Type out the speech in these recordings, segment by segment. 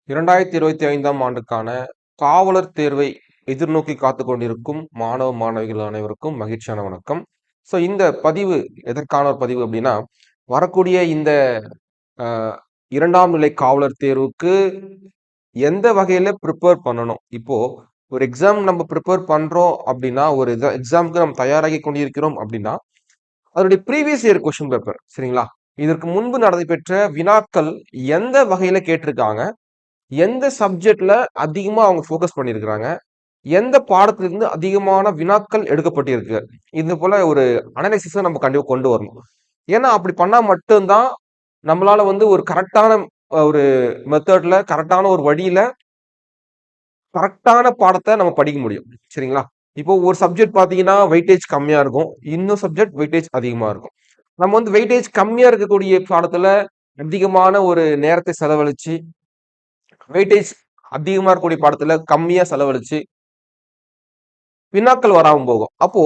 2025ஆம் ஆண்டுக்கான காவலர் தேர்வை எதிர்நோக்கி காத்து கொண்டிருக்கும் மாணவ மாணவிகள் அனைவருக்கும் மகிழ்ச்சியான வணக்கம். ஸோ இந்த பதிவு எதற்கான ஒரு பதிவு அப்படின்னா, வரக்கூடிய இந்த இரண்டாம் நிலை காவலர் தேர்வுக்கு எந்த வகையில ப்ரிப்பேர் பண்ணணும். இப்போ ஒரு எக்ஸாம் நம்ம ப்ரிப்பேர் பண்றோம் அப்படின்னா, ஒரு எக்ஸாமுக்கு நம்ம தயாராகி கொண்டிருக்கிறோம் அப்படின்னா, அதனுடைய ப்ரீவியஸ் இயர் கொஸ்டின் பேப்பர் சரிங்களா, இதற்கு முன்பு நடைபெற்ற வினாக்கள் எந்த வகையில கேட்டிருக்காங்க, எந்த சப்ஜெக்ட்ல அதிகமா அவங்க ஃபோக்கஸ் பண்ணியிருக்கிறாங்க, எந்த பாடத்திலிருந்து அதிகமான வினாக்கள் எடுக்கப்பட்டிருக்கு, இது போல ஒரு அனலைசிஸை நம்ம கண்டிப்பா கொண்டு வரணும். ஏன்னா அப்படி பண்ணா மட்டும்தான் நம்மளால வந்து ஒரு கரெக்டான ஒரு மெத்தட்ல, கரெக்டான ஒரு வழியில கரெக்டான பாடத்தை நம்ம படிக்க முடியும். சரிங்களா? இப்போ ஒரு சப்ஜெக்ட் பார்த்தீங்கன்னா வெயிட்டேஜ் கம்மியா இருக்கும், இன்னும் சப்ஜெக்ட் வெயிட்டேஜ் அதிகமா இருக்கும். நம்ம வந்து வெயிட்டேஜ் கம்மியா இருக்கக்கூடிய பாடத்துல அதிகமான ஒரு நேரத்தை செலவழிச்சு, வெயிட்டேஜ் அதிகமா இருக்கக்கூடிய பாடத்துல கம்மியா செலவழிச்சு வினாக்கள் வராம போகும். அப்போ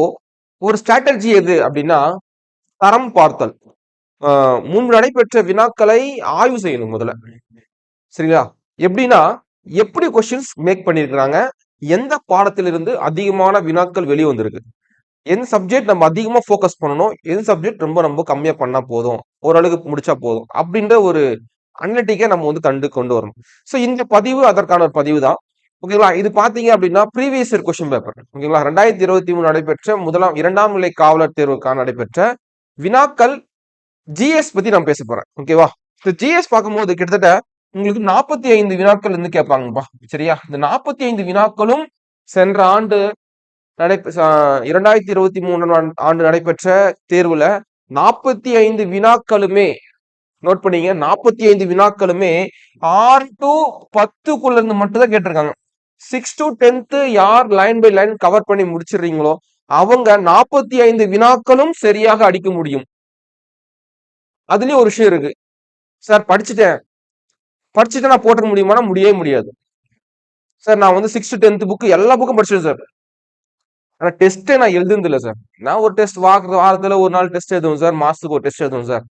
ஒரு ஸ்ட்ராட்டஜி எது அப்படின்னா, தரம் பார்த்தல். முன்பு நடைபெற்ற வினாக்களை ஆய்வு செய்யணும் முதல்ல. சரிங்களா? எப்படின்னா, எப்படி கொஸ்டின்ஸ் மேக் பண்ணியிருக்கிறாங்க, எந்த பாடத்திலிருந்து அதிகமான வினாக்கள் வெளியே வந்திருக்கு, எந்த சப்ஜெக்ட் நம்ம அதிகமா ஃபோக்கஸ் பண்ணணும், எந்த சப்ஜெக்ட் ரொம்ப கம்மியா பண்ணா போதும், ஓரளவுக்கு முடிச்சா போதும் அப்படின்ற ஒரு அனலிட்டிக்கை நம்ம வந்து கொண்டு வரணும். ஸோ இந்த பதிவு அதற்கான ஒரு பதிவு தான். ஓகேங்களா? இது பாத்தீங்க அப்படின்னா ப்ரீவியஸ் இயர் கொஸ்டின் பேப்பர். ஓகேங்களா? 2023 நடைபெற்ற இரண்டாம் நிலை காவலர் தேர்வுக்கான நடைபெற்ற வினாக்கள் ஜிஎஸ் பத்தி நான் பேச போறேன். ஓகேவா? இந்த ஜிஎஸ் பார்க்கும்போது கிட்டத்தட்ட உங்களுக்கு 45 வினாக்கள் இருந்து கேட்பாங்கப்பா. சரியா? இந்த 45 வினாக்களும் சென்ற ஆண்டு 2023 ஆண்டு நடைபெற்ற தேர்வுல 45 வினாக்களுமே நோட் பண்ணீங்க. 45 வினாக்களுமே 6 to 10க்குள்ள இருந்து மட்டும் தான் கேட்டிருக்காங்க. 6 to 10th யார் லைன் பை லைன் கவர் பண்ணி முடிச்சிடுறீங்களோ அவங்க 45 வினாக்களும் சரியாக அடிக்க முடியும். அதுலயும் ஒரு விஷயம் இருக்கு. சார் படிச்சுட்டேன் நான் போட்டுக்க முடியுமானா முடியவே முடியாது. சார் நான் வந்து 6 to 10th புக்கு எல்லா புக்கும் படிச்சிட்டேன் சார், ஆனா டெஸ்ட்டே நான் எழுதுனது இல்லை சார். நான் ஒரு டெஸ்ட் வாரத்துல ஒரு நாள் டெஸ்ட் எழுதுவேன் சார், மாசத்துக்கு ஒரு டெஸ்ட் எழுதுவேன் சார்,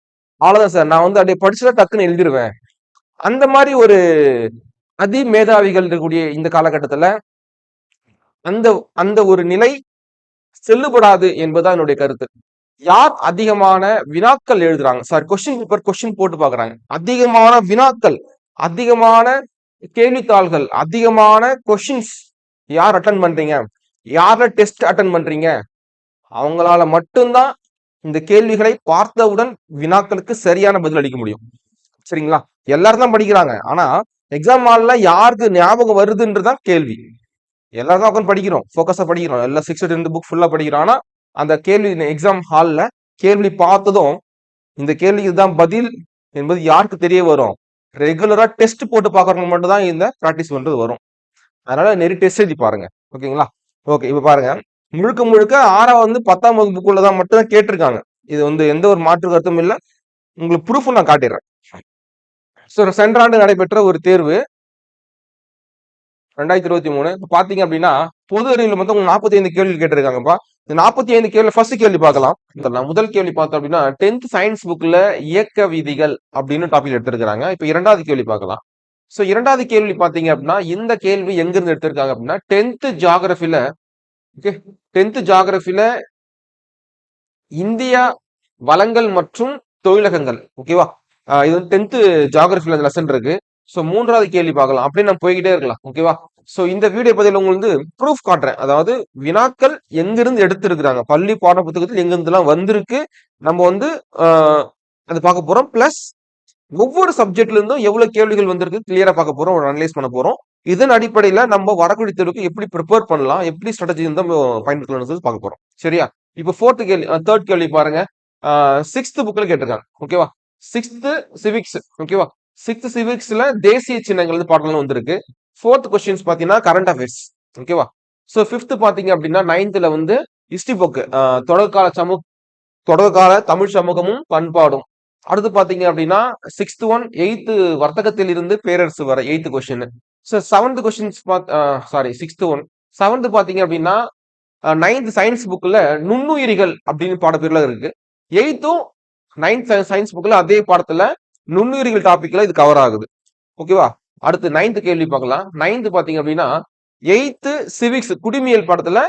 அவ்வளவுதான் சார். நான் வந்து அப்படியே படிச்சுட்டா டக்குன்னு எழுதிருவேன். அந்த மாதிரி ஒரு அதி மேதாவிகள் இருக்கக்கூடிய இந்த காலகட்டத்துல அந்த அந்த ஒரு நிலை செல்லுபடாது என்பதுதான் என்னுடைய கருத்து. யார் அதிகமான வினாக்கள் எழுதுறாங்க சார், கொஸ்டின் பேப்பர் கொஸ்டின் போட்டு பாக்குறாங்க, அதிகமான வினாக்கள், அதிகமான கேள்வித்தாள்கள், அதிகமான கொஸ்டின்ஸ் யார் அட்டன் பண்றீங்க, யார டெஸ்ட் அட்டன் பண்றீங்க, அவங்களால மட்டும்தான் இந்த கேள்விகளை பார்த்தவுடன் வினாக்களுக்கு சரியான பதில் அளிக்க முடியும். சரிங்களா? எல்லாரும் தான் படிக்கிறாங்க, ஆனா எக்ஸாம் ஹால்ல யாருக்கு ஞாபகம் வருதுன்றதான் கேள்வி. எல்லாரும் தான் உட்காந்து படிக்கிறோம், ஃபோக்கஸா படிக்கிறோம், எல்லாம் 6 to 10 புக் ஃபுல்லா படிக்கிறோம். ஆனா அந்த கேள்வி எக்ஸாம் ஹால்ல கேள்வி பார்த்ததும் இந்த கேள்விக்கு தான் பதில் என்பது யாருக்கு தெரிய வரும், ரெகுலரா டெஸ்ட் போட்டு பாக்குறவங்க மட்டும் தான் இந்த பிராக்டிஸ் பண்றது வரும். அதனால நிறைய டெஸ்ட் எழுதி பாருங்க. ஓகேங்களா? ஓகே, இப்ப பாருங்க, முழுக்க 6ஆம் வந்து 10ஆம் வகுப்புக்குள்ளதான் மட்டும் தான் கேட்டிருக்காங்க. இது வந்து எந்த ஒரு மாற்று கருத்தும் இல்லை. உங்களுக்கு ப்ரூஃப் நான் காட்டிடுறேன். சென்ற ஆண்டு நடைபெற்ற ஒரு தேர்வு 2023 இப்ப பாத்தீங்க அப்படின்னா பொது அறிவுல மொத்தம் 45 கேள்வி கேட்டிருக்காங்கப்பா. இந்த 45 கேள்வி ஃபர்ஸ்ட் கேள்வி பார்க்கலாம். முதல் கேள்வி பார்த்தோம் அப்படின்னா 10th சயின்ஸ் புக்ல இயக்க விதிகள் அப்படின்னு டாபிக் எடுத்திருக்காங்க. இப்ப இரண்டாவது கேள்வி பார்க்கலாம். சோ இரண்டாவது கேள்வி பாத்தீங்க அப்படின்னா இந்த கேள்வி எங்க இருந்து எடுத்திருக்காங்க அப்படின்னா 10th ஜியோகிராஃபில, ஓகே, 10th ஜியோகிராஃபில இந்தியா வளங்கள் மற்றும் தொழிலகங்கள். ஓகேவா? இது வந்து 10th ஜியோகிராஃபில லெசன் இருக்கு. சோ மூன்றாவது கேள்வி பார்க்கலாம். அப்படியே நம்ம போய்கிட்டே இருக்கலாம். ஓகேவா? சோ இந்த வீடியோ பதில உங்களுக்கு ப்ரூஃப் காட்டுறேன். அதாவது வினாக்கள் எங்கிருந்து எடுத்திருக்கிறாங்க, பள்ளி பாட புத்தகத்தில் எங்கிருந்து எல்லாம் வந்திருக்கு, நம்ம வந்து அது பார்க்க போறோம். பிளஸ் ஒவ்வொரு சப்ஜெக்ட்ல இருந்தும் எவ்வளவு கேள்விகள் வந்திருக்கு கிளியரா பார்க்க போறோம், ஒரு அனலைஸ் பண்ண போறோம். இதன் அடிப்படையில நம்ம வரக்கூடிய தேர்வுக்கு எப்படி ப்ரிப்பேர் பண்ணலாம், எப்படி ஸ்ட்ராட்டஜி இருந்தா பயன்படுத்தலாம் பார்க்க போறோம். சரியா? இப்போ தேர்ட் கேள்வி பாருங்க. 6th புக்ல கேட்டிருக்காங்க. ஓகேவா? 6th civics. ஓகேவா? 6th சிவிக்ஸ்ல தேசிய சின்னங்கள் பாடல்கள் வந்திருக்கு. 4th கொஸ்டின்ஸ் பாத்தீங்கன்னா கரண்ட் அஃபேர்ஸ். ஓகேவா? சோ 5th பாத்தீங்க அப்படின்னா 9thல வந்து ஹிஸ்டரி புக், தொடர்கால தமிழ் சமூகமும் பண்பாடும். அடுத்து பாத்தீங்க அப்படின்னா 6th ஒன் 8th வர்த்தகத்தில் இருந்து பேரரசு வர 8th question. So 7th questions 6th one 7th பாத்தீங்க அப்படின்னா 9th சயின்ஸ் புக்ல நுண்ணுயிரிகள் அப்படின்னு பாடப்பிரிவுல இருக்கு. 8th 9th சயின்ஸ் புக்ல அதே பாடத்துல நுண்ணுயிரிகள் டாபிக்ல இது கவர் ஆகுது. ஓகேவா? அடுத்து 9th கேள்வி பார்க்கலாம். 9th பாத்தீங்க அப்படின்னா 8th சிவிக்ஸ் குடிமியல் பாடத்துல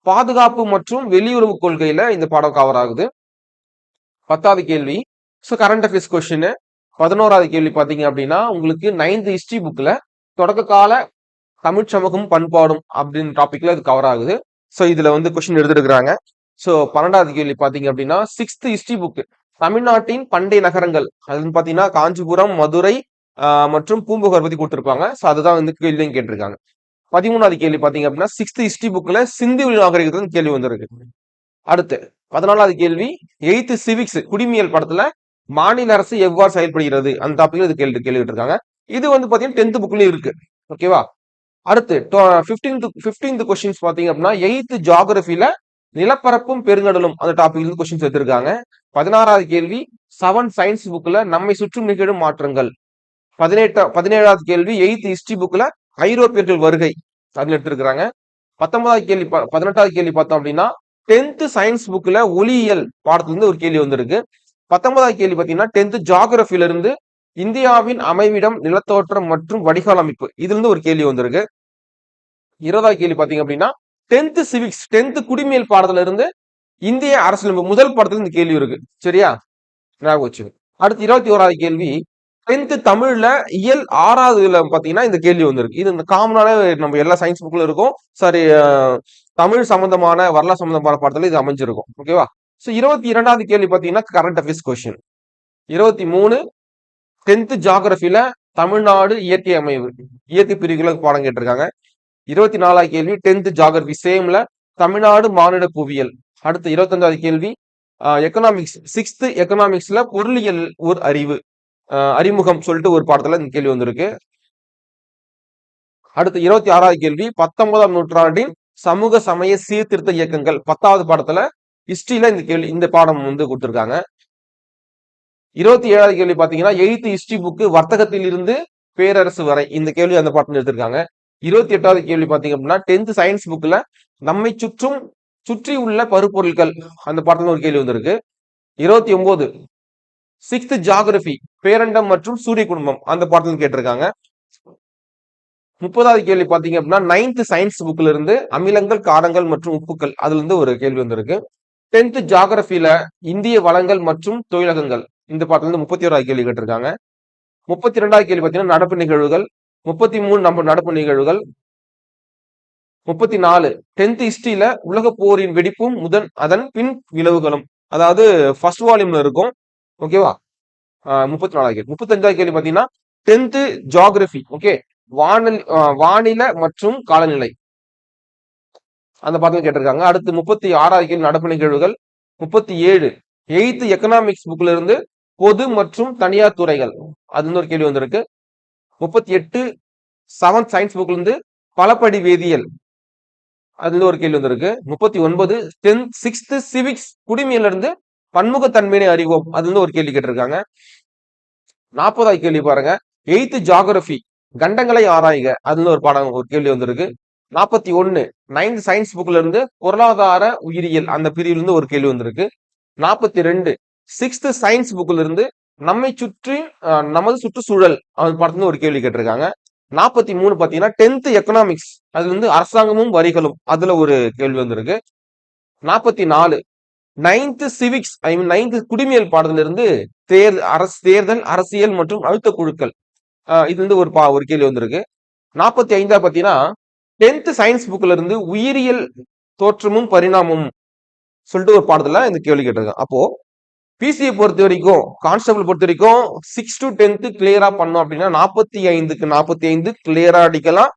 பாதுகாப்பு மற்றும் வெளியுறவு கொள்கையில இந்த பாடம் கவர் ஆகுது. 10வது கேள்வி கரண்ட் அஃபேர்ஸ் கொஸ்டின். 11வது கேள்வி பாத்தீங்க அப்படின்னா உங்களுக்கு 9th ஹிஸ்டரி புக்ல தொடக்க கால தமிழ் சமூகம் பண்பாடும் அப்படின்னு டாபிக்ல இது கவர் ஆகுது. இதுல வந்து கொஸ்டின் எடுத்துருக்காங்க. 12வது கேள்வி பாத்தீங்க அப்படின்னா 6th ஹிஸ்டரி புக் தமிழ்நாட்டின் பண்டைய நகரங்கள் அதுன்னு பாத்தீங்கன்னா காஞ்சிபுரம், மதுரை மற்றும் பூம்புகார் பத்தி கொடுத்திருப்பாங்க. அதுதான் வந்து கேள்வியும் கேட்டிருக்காங்க. 13வது கேள்வி பாத்தீங்க அப்படின்னா 6th ஹிஸ்டரி புக்ல சிந்து நாகரிகத்துல கேள்வி வந்திருக்கு. அடுத்து 14வது கேள்வி 8th சிவிக்ஸ் குடிமியல் படத்துல மாநில அரசு எவ்வாறு செயல்படுகிறது அந்த டாபிக்ல இது கேள்வி இருக்காங்க. இது வந்து பாத்தீங்கன்னா 10th புக்லயும் இருக்கு. ஓகேவா? அடுத்து 15th கொஸ்டின்ஸ் பாத்தீங்க அப்படின்னா 8th ஜியோகிராஃபில நிலப்பரப்பும் பெருங்கடலும் அந்த டாபிக்ல இருந்து கொஸ்டின்ஸ் எடுத்திருக்காங்க. 16வது கேள்வி 7 சயின்ஸ் புக்ல நம்மை சுற்றும் நிகழும் மாற்றங்கள். 17வது கேள்வி 8th ஹிஸ்டரி புக்ல ஐரோப்பியர்கள் வருகை அதுல எடுத்திருக்காங்க. 18வது கேள்வி பார்த்தோம் அப்படின்னா 10th சயின்ஸ் புக்ல ஒளியியல் பாடத்துல இருந்து ஒரு கேள்வி வந்திருக்கு. 19வது கேள்வி பாத்தீங்கன்னா 10th ஜியோகிராஃபில இருந்து இந்தியாவின் அமைவிடம், நிலத்தோற்றம் மற்றும் வடிகால் அமைப்பு இதுல இருந்து ஒரு கேள்வி வந்திருக்கு. 20வது கேள்வி பாத்தீங்க அப்படின்னா 10th சிவிக்ஸ் 10th குடிமையியல் பாடத்துல இருந்து இந்திய அரசியலமைப்பு முதல் பாடத்துல இந்த கேள்வி இருக்கு. சரியா? ஞாபகம் வச்சு. அடுத்து 21வது கேள்வி 10th தமிழ்ல இயல் 6வதுல பாத்தீங்கன்னா இந்த கேள்வி வந்திருக்கு. இது இந்த காமனான நம்ம எல்லா சயின்ஸ் புக்ல இருக்கும். தமிழ் சம்பந்தமான வரலாறு சம்பந்தமான பாடத்துல இது அமைஞ்சிருக்கும். ஓகேவா? 22வது கேள்வி பாத்தீங்கன்னா கரண்ட் அஃபேர்ஸ் கொஸ்டின். 23 10th ஜியோகிராஃபில தமிழ்நாடு இயற்கை அமைவு இயற்கை பிரிவுகளை பாடம் கேட்டிருக்காங்க. 24வது கேள்வி 10th ஜியோகிராஃபி சேம்ல தமிழ்நாடு மாநில புவியியல். அடுத்து 25வது கேள்வி எக்கனாமிக்ஸ் 6th எக்கனாமிக்ஸ்ல பொருளியல் ஒரு அறிமுகம் சொல்லிட்டு ஒரு பாடத்துல இந்த கேள்வி வந்திருக்கு. அடுத்து 26வது கேள்வி 19ஆம் நூற்றாண்டின் சமூக சமய சீர்திருத்த இயக்கங்கள் 10வது பாடத்துல ஹிஸ்டரியில இந்த பாடம் வந்து கொடுத்திருக்காங்க. 27வது கேள்வி பாத்தீங்கன்னா 8th ஹிஸ்டரி புக் வர்த்தகத்தில் இருந்து பேரரசு வரை இந்த கேள்வி அந்த பாடத்துல எடுத்திருக்காங்க. 28வது கேள்வி பாத்தீங்க அப்படின்னா 10th சயின்ஸ் புக்ல நம்மை சுற்றி உள்ள பருப்பொருட்கள் அந்த பாடத்துல ஒரு கேள்வி வந்திருக்கு. 29 6th ஜியோகிராஃபி பேரண்டம் மற்றும் சூரிய குடும்பம் அந்த பாடத்துல கேட்டிருக்காங்க. 30வது கேள்வி பாத்தீங்க அப்படின்னா 9th சயின்ஸ் புக்ல இருந்து அமிலங்கள், காரங்கள் மற்றும் உப்புக்கள் அதுல இருந்து ஒரு கேள்வி வந்திருக்கு. 10th ஜியோகிராஃபில இந்திய வளங்கள் மற்றும் தொழிலகங்கள் இந்த பாடத்துல இருந்து 31வது கேள்வி கேட்டிருக்காங்க. 32வது கேள்வி பாத்தீங்கன்னா நடப்பு நிகழ்வுகள். 33 நம்ம நடப்பு நிகழ்வுகள். 34 10th ஹிஸ்டரியில உலக போரின் வெடிப்பும் அதன் பின் விளைவுகளும் அதாவது ஃபர்ஸ்ட் வால்யூம்ல இருக்கும். ஓகேவா? 34வது கேள்வி. 35வது கேள்வி பாத்தீங்கன்னா 10th ஜியோகிராஃபி ஓகே வானிலை மற்றும் காலநிலை அந்த பாடத்துல கேட்டிருக்காங்க. அடுத்து 36வது கேள்வி நடப்பு நிகழ்வுகள். 37 8th எக்கனாமிக்ஸ் புக்ல இருந்து பொது மற்றும் தனியார் துறைகள் அது ஒரு கேள்வி வந்திருக்கு. 38 7th சயின்ஸ் புக்ல இருந்து பலப்படி வேதியியல் அதுல ஒரு கேள்வி வந்திருக்கு. 39 6th சிவிக்ஸ் குடிமையில இருந்து பன்முகத்தன்மையை அறிவோம் அதுல இருந்து ஒரு கேள்வி கேட்டிருக்காங்க. 40வது கேள்வி பாருங்க 8th ஜியோகிராஃபி கண்டங்களை ஆராய்க அதுல ஒரு கேள்வி வந்திருக்கு. 41 9th சயின்ஸ் புக்ல இருந்து பொருளாதார உயிரியல் அந்த பிரிவுல இருந்து ஒரு கேள்வி வந்திருக்கு. 42 6th சயின்ஸ் புக்ல இருந்து நமது சுற்றுச்சூழல் அது பாடத்துல ஒரு கேள்வி கேட்டிருக்காங்க. 43 பாத்தீங்கன்னா 10th எக்கனாமிக்ஸ் அதுல இருந்து அரசாங்கமும் வரிகளும் அதுல ஒரு கேள்வி வந்திருக்கு. 44 9th சிவிக்ஸ் 9th குடிமையியல் பாடத்துல இருந்து தேர்தல் அரசியல் மற்றும் அழுத்த குழுக்கள் இது வந்து ஒரு கேள்வி வந்திருக்கு. 45 பாத்தீங்கன்னா 10th சயின்ஸ் புக்ல இருந்து உயிரியல் தோற்றமும் பரிணாமமும் சொல்லிட்டு ஒரு பாடத்துல இந்த கேள்வி கேட்டிருக்காங்க. அப்போ பிசிஐ பொறுத்த வரைக்கும் கான்ஸ்டபிள் பொறுத்த வரைக்கும் 6 to 10th கிளியரா பண்ணோம் அப்படின்னா 45க்கு 45 கிளியரா அடிக்கலாம்.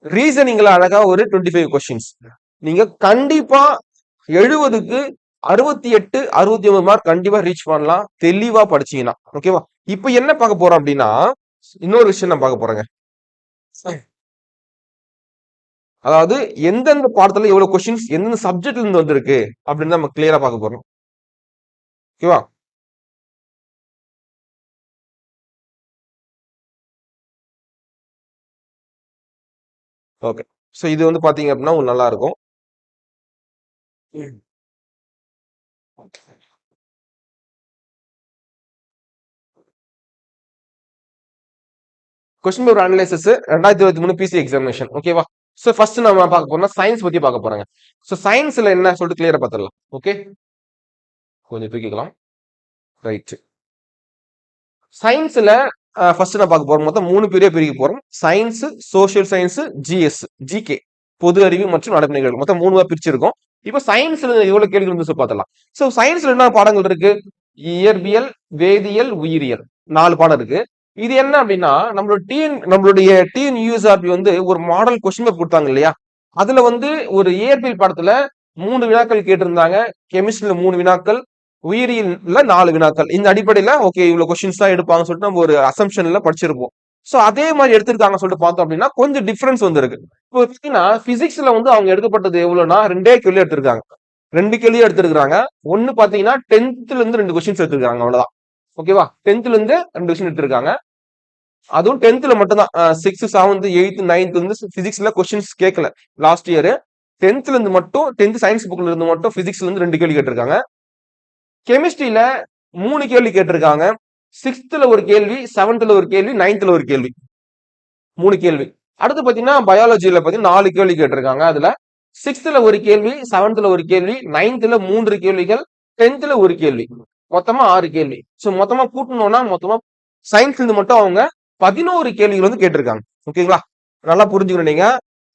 ரீசனிங்ல அழகா ஒரு 25 கொஸ்டின்ஸ் நீங்க கண்டிப்பா 70க்கு 68 69 மார்க் கண்டிப்பா ரீச் பண்ணலாம் தெளிவா படிச்சீங்கன்னா. ஓகேவா? இப்ப என்ன பார்க்க போறோம் அப்படின்னா இன்னொரு விஷயம் நான் பார்க்க போறேங்க. அதாவது எந்தெந்த பாடத்துல எவ்வளவு கொஸ்டின்ஸ் எந்தெந்த சப்ஜெக்ட்ல இருந்து வந்திருக்கு அப்படின்னு நம்ம கிளியரா பார்க்க போறோம். ஓகேவா? ஓகே. இது வந்து பாத்தீங்க அப்படின்னா உங்களுக்கு நல்லா இருக்கும். Question paper analysis 2023 PC examination. ஓகேவா? சோ ஃபர்ஸ்ட் நம்ம பார்க்க போறோம்னா சயின்ஸ் பத்தி பார்க்க போறாங்க. சோ சயின்ஸ்ல என்ன சொல்லிட்டு கிளியரா பார்த்துடலாம். ஓகே, கொஞ்சம் தூக்கிக்கலாம். ரைட். சயின்ஸ்ல ஃபர்ஸ்ட் நான் பார்க்க போறோம். மொத்தம் 3 பீரியட் பிரிக்க போறோம். Science, social science, GS, GK, பொது அறிவு மற்றும் நடப்பு நிகழ்வு. மொத்தம் 3 பிரிச்சிருக்கோம். இப்போ சயின்ஸ்ல எவ்வளவு கேள்விகள் வந்து பார்த்தலாம். சோ சயின்ஸ்ல என்ன பாடங்கள் இருக்கு? இயற்பியல், வேதியியல், உயிரியல் 4 பாடம் இருக்கு. இது என்ன அப்படின்னா நம்மளுடைய டிஎன்யூஎஸ்ஆர்பி வந்து ஒரு மாடல் கொஸ்டின் பேப்பர் கொடுத்தாங்க இல்லையா? அதுல வந்து ஒரு இயற்பியல் பாடத்துல 3 வினாக்கள் கேட்டிருந்தாங்க, கெமிஸ்ட்ரியில 3 வினாக்கள், உயிரியல்ல 4 வினாக்கள். இந்த அடிப்படையில ஓகே இவ்வளவு கொஸ்டின்ஸ் தான் எடுப்பாங்கன்னு சொல்லிட்டு நம்ம ஒரு அசம்ஷன்ல படிச்சிருப்போம். சோ அதே மாதிரி எடுத்திருக்காங்கன்னு சொல்லிட்டு பார்த்தோம் அப்படின்னா கொஞ்சம் டிஃபரன்ஸ் வந்துருக்கு. இப்போ பாத்தீங்கன்னா பிசிக்ஸ்ல வந்து அவங்க எடுக்கப்பட்டது எவ்வளவுனா 2 கேள்வி எடுத்திருக்காங்க. 2 கேள்வி எடுத்திருக்காங்க. ஒன்னு பாத்தீங்கன்னா 10th இருந்து 2 கொஸ்டின்ஸ் எடுத்திருக்காங்க, அவ்வளவுதான். ஓகேவா? 10th இருந்து 2 கொஸ்டின் எடுத்திருக்காங்க. அதுவும் 10th மட்டும் தான். 6th 7th 8th 9th வந்து பிசிக்ஸ்ல கொஸ்டின்ஸ் கேட்கல லாஸ்ட் இயர். 10th இருந்து மட்டும் 10th சயின்ஸ் புக்ல இருந்து மட்டும் பிசிக்ஸ்ல இருந்து 2 கேள்வி கேட்டிருக்காங்க. கெமிஸ்ட்ரியில 3 கேள்வி கேட்டிருக்காங்க. 6th ஒரு கேள்வி, 7th ஒரு கேள்வி, 9th ஒரு கேள்வி, 3 கேள்வி. அடுத்து பாத்தீங்கன்னா பயாலஜில பாத்தீங்கன்னா 4 கேள்வி கேட்டிருக்காங்க. அதுல 6th ஒரு கேள்வி, 7th ஒரு கேள்வி, 9th 3 கேள்விகள், 10th ஒரு கேள்வி, மொத்தமா 6 கேள்வி. சோ மொத்தமா கூட்டணும்னா மொத்தமா சயின்ஸ்ல இருந்து மட்டும் அவங்க 11 கேள்விகள் வந்து கேட்டிருக்காங்க. ஓகேங்களா? நல்லா புரிஞ்சுக்கணும். நீங்க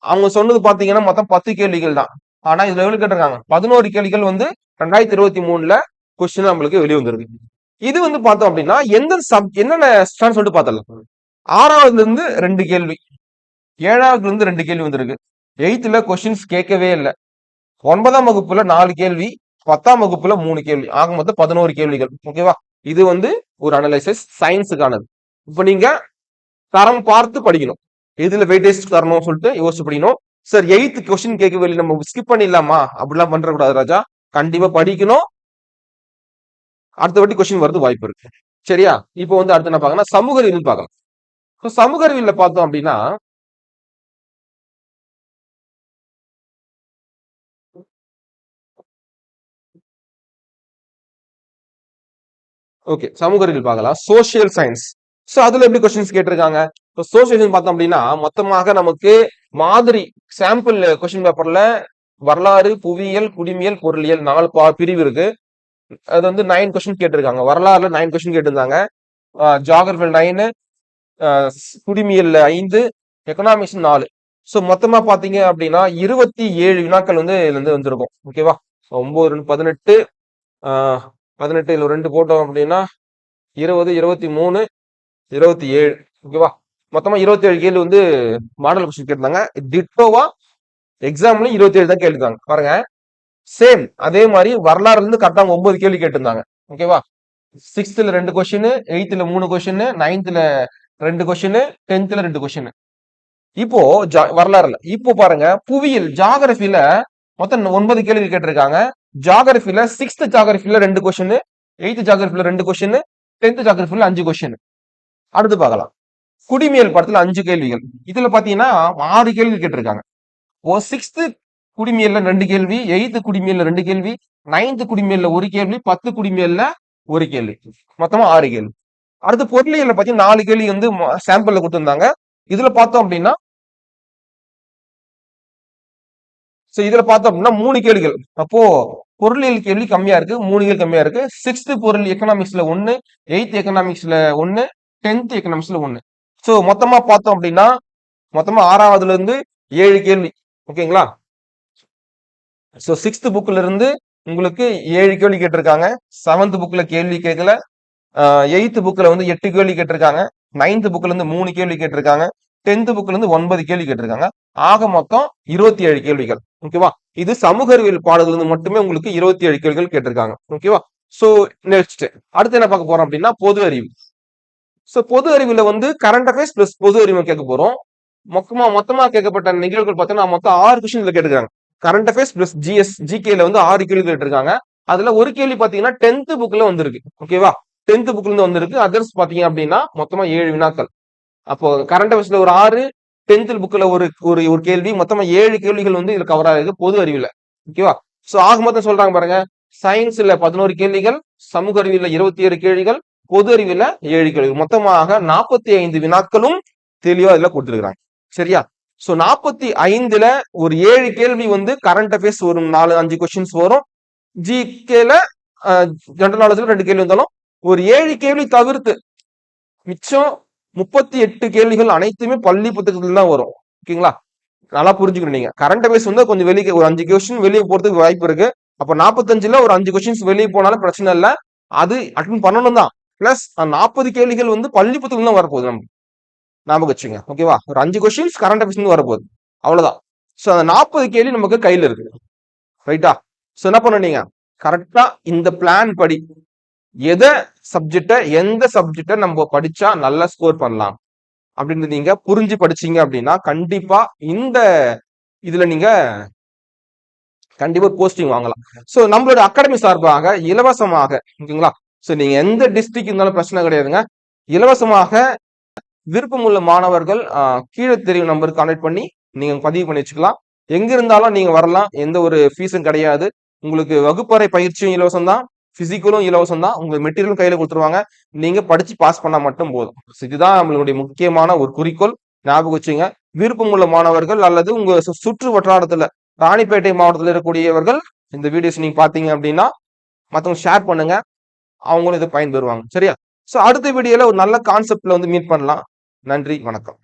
அவங்க சொன்னது பாத்தீங்கன்னா மொத்தம் 10 கேள்விகள் தான். ஆனா இதுல எவ்வளவு கேட்டிருக்காங்க? 11 கேள்விகள் வந்து 2023 கொஸ்டின் நம்மளுக்கு வெளியே வந்திருக்கு. இது வந்து பார்த்தோம் அப்படின்னா என்னென்ன சொல்லிட்டு பார்த்தலாம். 6வதுல இருந்து 2 கேள்வி, 7வதுல இருந்து 2 கேள்வி வந்திருக்கு. 8th கொஸ்டின்ஸ் கேட்கவே இல்லை. 9ஆம் வகுப்புல 4 கேள்வி, 10ஆம் வகுப்புல 3 கேள்வி, ஆக மொத்தம் 11 கேள்விகள். ஓகேவா? இது வந்து ஒரு அனலைசிஸ் சயின்ஸுக்கானது. இப்ப நீங்க தரம் பார்த்து படிக்கணும். இதுல வெயிட்டேஜ் தரணும் சொல்லிட்டு யோசிச்சு படிக்கணும். சார் 8th கொஸ்டின் கேட்கவே இல்லை, நம்ம ஸ்கிப் பண்ணிடலாமா? அப்படிலாம் பண்ற கூடாது ராஜா. கண்டிப்பா படிக்கணும். அடுத்த வாட்டி கொஸ்டின் வரது வாய்ப்பு இருக்கு. சரியா? இப்போ வந்து அடுத்து என்ன பார்க்கணும்? சமூக அறிவியல் பார்க்கலாம். சமூக அறிவியல்ல பார்த்தோம் அப்படின்னா ஓகே சமூக அறிவியல் பார்க்கலாம். Social science. சோ அதுல எப்படி கொஸ்டின்ஸ் கேட்டிருக்காங்க? சோசியல் பார்த்தோம் அப்படின்னா மொத்தமாக நமக்கு மாதிரி சாம்பிள் கொஸ்டின் பேப்பர்ல வரலாறு, புவியியல், குடிமியல், பொருளியல் 4 பிரிவு இருக்கு. அது வந்து 9 கொஸ்டின் கேட்டிருக்காங்க. வரலாறுல 9 கொஸ்டின் கேட்டிருந்தாங்க. ஜியோகிராஃபில 9, குடிமியல்ல 5, எக்கனாமிக்ஸ் 4. சோ மொத்தமா பாத்தீங்க அப்படின்னா 27 வினாக்கள் வந்து இதுல இருந்து வந்திருக்கும். ஓகேவா? 9 18, 18 இதுல 2 போட்டோம் அப்படின்னா 20, 23, 27. ஓகேவா? மொத்தமா 27 கேள்வி வந்து மாடல் கொஸ்டின் கேட்டிருந்தாங்க. டிட்டோவா எக்ஸாம்ல 27 தான் கேட்டிருக்காங்க. பாருங்க, சேம் அதே மாதிரி வரலாறுல இருந்து கரெக்டா 9 கேள்வி கேட்டிருந்தாங்க. ஓகேவா? 6th 2 question, 8th 3 question, 9th 2 question, 10th 2 question. இப்போ வரலாறுல இப்போ பாருங்க, புவியியல் ஜியோகிராஃபில மொத்தம் 9 கேள்வி கேட்டிருக்காங்க. ஜியோகிராஃபில 6th ஜியோகிராஃபில 2 question, 8th ஜியோகிராஃபில 2 question, 10th ஜியோகிராஃபில 5 question. அடுத்து பார்க்கலாம். குடிமியல் பாடத்துல 5 கேள்விகள். இதுல பாத்தீங்கன்னா 6 கேள்வி கேட்டிருக்காங்க. 6th குடிமியல்ல 2 கேள்வி, 8th குடிமியல்ல 2 கேள்வி, 9th குடிமியல்ல 1 கேள்வி, 10 குடிமியல்ல 1 கேள்வி, மொத்தமா 6 கேள்வி. அடுத்து பொருளியல்ல பாத்தீங்கன்னா 4 கேள்வி வந்து சாம்பிள்ல கொடுத்திருந்தாங்க. இதுல பார்த்தோம் அப்படின்னா இதுல பார்த்தோம் அப்படின்னா 3 கேள்விகள். அப்போ பொருளியல் கேள்வி கம்மியா இருக்கு, 3 கேள்வி கம்மியா இருக்கு. 6th பொருள் எக்கனாமிக்ஸ்ல 1, 8th எக்கனாமிக்ஸ்ல 1, 10th எக்கனாமிக்ஸ்ல 1. சோ மொத்தமா பார்த்தோம் அப்படின்னா மொத்தமா 6வதுல இருந்து 7 கேள்வி. ஓகேங்களா? சோ 6th புக்ல இருந்து உங்களுக்கு 7 கேள்வி கேட்டிருக்காங்க. 7th புக்ல கேள்வி கேட்கல. 8th புக்ல வந்து 8 கேள்வி கேட்டிருக்காங்க. 9th புக்ல இருந்து 3 கேள்வி கேட்டிருக்காங்க. 10th புக்ல இருந்து 9 கேள்வி கேட்டிருக்காங்க. ஆக மொத்தம் 27 கேள்விகள். ஓகேவா? இது சமூக அறிவியல் பாடத்துல இருந்து மட்டுமே உங்களுக்கு 27 கேள்விகள் கேட்டிருக்காங்க. ஓகேவா? சோ நெக்ஸ்ட் அடுத்து என்ன பார்க்க போறோம் அப்படின்னா பொது அறிவு. சோ பொது அறிவுல வந்து கரண்ட் அஃபேர்ஸ் பிளஸ் பொது அறிவு கேட்க போறோம். மொத்தமா கேட்கப்பட்ட நிகழ்வுகள் பார்த்தீங்கன்னா மொத்தம் 6 கொஸ்டின்ல கேட்டிருக்காங்க. கரண்ட் அஃபேர்ஸ் பிளஸ் ஜிஎஸ் ஜிகேல வந்து 6 கேள்வி கேட்டிருக்காங்க. அதுல ஒரு கேள்வி பாத்தீங்கன்னா 10th புக்ல வந்திருக்கு. ஓகேவா? 10th புக்ல இருந்து வந்திருக்கு. அதர்ஸ் பாத்தீங்க அப்படின்னா மொத்தமா 7 வினாக்கள். அப்போ கரண்ட் அஃபேர்ஸ்ல ஒரு 6, 10th புக்ல ஒரு கேள்வி, மொத்தமா 7 கேள்விகள் வந்து இதுல கவர் ஆகுது பொது அறிவுல. ஓகேவா? சோ ஆக மொத்தம் சொல்றாங்க பாருங்க, சயின்ஸ்ல 11 கேள்விகள், சமூக அறிவியல்ல 27 கேள்விகள், பொது அறிவியல 7 கேள்விகள், மொத்தமாக 45 வினாக்களும் தெளிவா இதுல கொடுத்துருக்காங்க. சரியா? சோ 45ல ஒரு 7 கேள்வி வந்து கரண்ட் அஃபேர்ஸ் வரும், 4-5 கொஸ்டின்ஸ் வரும். ஜிகேல ஜெனரல் நாலேஜ்ல 2 கேள்வி வந்தாலும் ஒரு 7 கேள்வி தவிர்த்து மிச்சம் 38 கேள்விகள் அனைத்துமே பள்ளி புத்தகத்துல தான் வரும். ஓகேங்களா? நல்லா புரிஞ்சுக்கணும். நீங்க கரண்ட் அஃபேர்ஸ் வந்து கொஞ்சம் வெளியே ஒரு 5 கொஸ்டின் வெளியே போறதுக்கு வாய்ப்பு இருக்கு. அப்ப 45ல ஒரு 5 கொஸ்டின்ஸ் வெளியே போனாலும் பிரச்சனை இல்ல. அது அட்டன் பண்ணணும் தான். பிளஸ் 40 கேள்விகள் வந்து பள்ளி புத்தகம் தான் வரப்போகுது நமக்கு. ஞாபகம் வச்சுங்க. ஓகேவா? ஒரு 5 கொஸ்டின்ஸ் கரண்ட் அஃபேர்ஸ் வரப்போகுது. அவ்வளவுதான். சோ அந்த 40 கேள்வி நமக்கு கையில இருக்கு. ரைட்டா? சோ என்ன பண்ண நீங்க கரெக்டா இந்த பிளான் படி எந்த சப்ஜெக்ட நம்ம படிச்சா நல்லா ஸ்கோர் பண்ணலாம் அப்படின்னு நீங்க புரிஞ்சு படிச்சீங்க அப்படின்னா கண்டிப்பா இந்த இதுல நீங்க கண்டிப்பா போஸ்டிங் வாங்கலாம். சோ நம்மளோட அகாடமி சார்பாக இலவசமாக, ஓகேங்களா? சோ நீங்க எந்த டிஸ்ட்ரிக்ட் இருந்தாலும் பிரச்சனை கிடையாதுங்க. இலவசமாக விருப்பமுள்ள மாணவர்கள் கீழே தெரியும் நம்பருக்கு கான்டாக்ட் பண்ணி நீங்க பதிவு பண்ணி வச்சுக்கலாம். எங்க இருந்தாலும் நீங்க வரலாம். எந்த ஒரு ஃபீஸும் கிடையாது. உங்களுக்கு வகுப்பறை பயிற்சியும் இலவசம் தான், பிசிக்கலும் இலவசம் தான். உங்களுக்கு மெட்டீரியலும் கையில கொடுத்துருவாங்க. நீங்க படிச்சு பாஸ் பண்ணா மட்டும் போதும். இதுதான் நம்மளுடைய முக்கியமான ஒரு குறிக்கோள். ஞாபகம் வச்சுங்க. விருப்பமுள்ள மாணவர்கள் அல்லது உங்க சுற்று வட்டாரத்துல ராணிப்பேட்டை மாவட்டத்தில் இருக்கக்கூடியவர்கள் இந்த வீடியோஸ் நீங்க பாத்தீங்க அப்படின்னா மத்தவங்க ஷேர் பண்ணுங்க. அவங்களும் இதை பயன்பெறுவாங்க. சரியா? சோ அடுத்த வீடியோல ஒரு நல்ல கான்செப்ட்ல வந்து மீட் பண்ணலாம். நன்றி, வணக்கம்.